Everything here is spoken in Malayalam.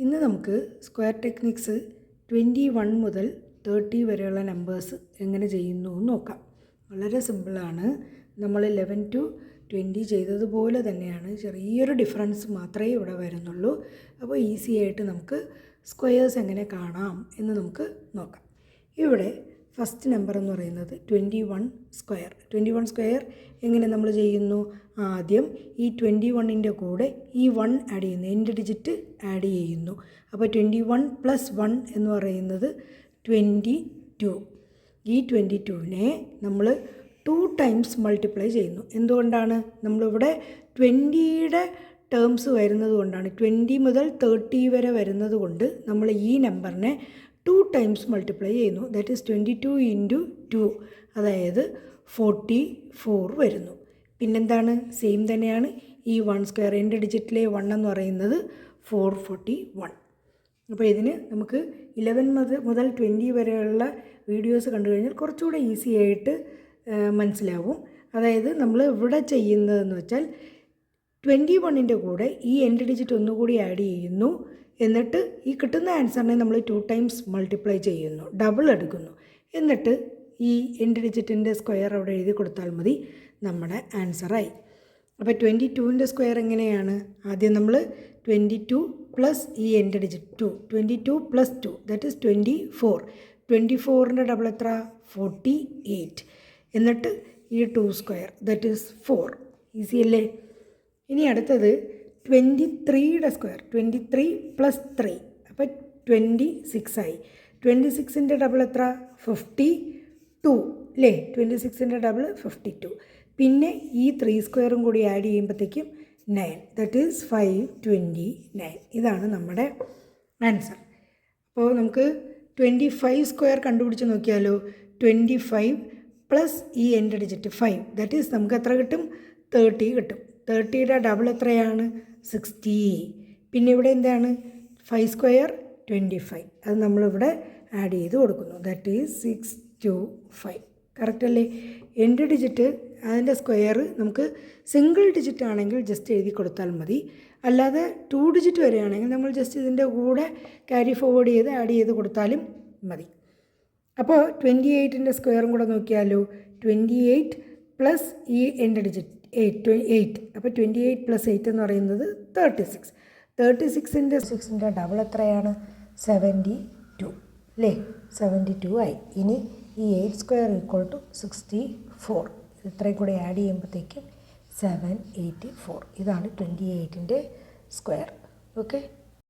ഇന്ന് നമുക്ക് സ്ക്വയർ ടെക്നിക്സ് 21 മുതൽ 30 വരെയുള്ള നമ്പേഴ്സ് എങ്ങനെ ചെയ്യുന്നു എന്ന് നോക്കാം. വളരെ സിമ്പിളാണ്. നമ്മൾ 11 to 20 ചെയ്തതുപോലെ തന്നെയാണ്, ചെറിയൊരു ഡിഫറൻസ് മാത്രമേ ഇവിടെ വരുന്നുള്ളൂ. അപ്പോൾ ഈസി ആയിട്ട് നമുക്ക് സ്ക്വയേഴ്സ് എങ്ങനെ കാണാം എന്ന് നമുക്ക് നോക്കാം. ഇവിടെ ഫസ്റ്റ് നമ്പർ എന്ന് പറയുന്നത് 21 സ്ക്വയർ. 21 സ്ക്വയർ എങ്ങനെ നമ്മൾ ചെയ്യുന്നു? ആദ്യം ഈ 21ൻ്റെ കൂടെ ഈ 1 ആഡ് ചെയ്യുന്നു, എൻഡ് ഡിജിറ്റ് ആഡ് ചെയ്യുന്നു. അപ്പോൾ 21 + 1 എന്ന് പറയുന്നത് 22. ഈ 22നെ നമ്മൾ 2 ടൈംസ് മൾട്ടിപ്ലൈ ചെയ്യുന്നു. എന്തുകൊണ്ടാണ്? നമ്മളിവിടെ 20യുടെ ടേംസ് വരുന്നത് കൊണ്ടാണ്, 20 മുതൽ 30 വരെ വരുന്നത് കൊണ്ട് നമ്മൾ ഈ നമ്പറിനെ 2 ടൈംസ് മൾട്ടിപ്ലൈ ചെയ്യുന്നു. ദാറ്റ് ഈസ് 22 × 2, അതായത് 44 വരുന്നു. പിന്നെന്താണ്? സെയിം തന്നെയാണ്. ഈ 1 സ്ക്വയർ, എൻ്റെ ഡിജിറ്റിലെ 1 എന്ന് പറയുന്നത് 441. അപ്പോൾ ഇതിന് നമുക്ക് 11 മുതൽ 20 വരെയുള്ള വീഡിയോസ് കണ്ടു കഴിഞ്ഞാൽ കുറച്ചുകൂടെ ഈസി ആയിട്ട് മനസ്സിലാവും. അതായത് നമ്മൾ ഇവിടെ ചെയ്യുന്നതെന്ന് വെച്ചാൽ 21ൻ്റെ കൂടെ ഈ എൻഡ് ഡിജിറ്റ് ഒന്നുകൂടി ആഡ് ചെയ്യുന്നു. എന്നിട്ട് ഈ കിട്ടുന്ന ആൻസറിനെ നമ്മൾ 2 ടൈംസ് മൾട്ടിപ്ലൈ ചെയ്യുന്നു, ഡബിൾ എടുക്കുന്നു. എന്നിട്ട് ഈ എൻഡ് ഡിജിറ്റിൻ്റെ സ്ക്വയർ അവിടെ എഴുതി കൊടുത്താൽ മതി, നമ്മുടെ ആൻസറായി. അപ്പോൾ 22ൻ്റെ സ്ക്വയർ എങ്ങനെയാണ്? ആദ്യം നമ്മൾ 22 പ്ലസ് ഈ എൻഡ് ഡിജിറ്റ് 2, 22 + 2 ദാറ്റ് ഈസ് 24. 24ൻ്റെ ഡബിൾ എത്ര? 48. എന്നിട്ട് ഈ 2 സ്ക്വയർ ദാറ്റ് ഈസ് 4. ഈസി അല്ലേ? ഇനി അടുത്തത് 23യുടെ സ്ക്വയർ, 23 + 3 അപ്പോൾ 26 ആയി. 26ൻ്റെ ഡബിൾ എത്ര? 52 അല്ലേ? 26ൻ്റെ ഡബിൾ 52. പിന്നെ ഈ 3 സ്ക്വയറും കൂടി ആഡ് ചെയ്യുമ്പോഴത്തേക്കും 9, ദാറ്റ് ഈസ് 529. ഇതാണ് നമ്മുടെ ആൻസർ. അപ്പോൾ നമുക്ക് 25 സ്ക്വയർ കണ്ടുപിടിച്ച് നോക്കിയാലോ? 25 പ്ലസ് ഈ എൻഡ് ഡിജിറ്റ് 5 ദാറ്റ് ഈസ് നമുക്ക് എത്ര കിട്ടും? 30 കിട്ടും. 30യുടെ ഡബിൾ എത്രയാണ്? 60. പിന്നെ ഇവിടെ എന്താണ്? 5 സ്ക്വയർ 25, അത് നമ്മളിവിടെ ആഡ് ചെയ്ത് കൊടുക്കുന്നു. That is 625. കറക്റ്റ് അല്ലേ? എൻഡ് ഡിജിറ്റ് അതിൻ്റെ സ്ക്വയർ നമുക്ക് സിംഗിൾ ഡിജിറ്റ് ആണെങ്കിൽ ജസ്റ്റ് എഴുതി കൊടുത്താൽ മതി. അല്ലാതെ 2 ഡിജിറ്റ് വരെയാണെങ്കിൽ നമ്മൾ ജസ്റ്റ് ഇതിൻ്റെ കൂടെ ക്യാരി ഫോർവേഡ് ചെയ്ത് ആഡ് ചെയ്ത് കൊടുത്താലും മതി. അപ്പോൾ 28ൻ്റെ സ്ക്വയറും കൂടെ നോക്കിയാലോ? 28 പ്ലസ് ഈ എൻഡ് ഡിജിറ്റ് 8. അപ്പോൾ 28 + 8 എന്ന് പറയുന്നത് 36. 36ൻ്റെ ഡബിൾ എത്രയാണ്? 72 അല്ലേ? 72 ആയി. ഇനി ഈ 8 സ്ക്വയർ = 64. ഇത്രയും കൂടെ ആഡ് ചെയ്യുമ്പോഴത്തേക്കും 784. ഇതാണ് 28ൻ്റെ സ്ക്വയർ. ഓക്കെ.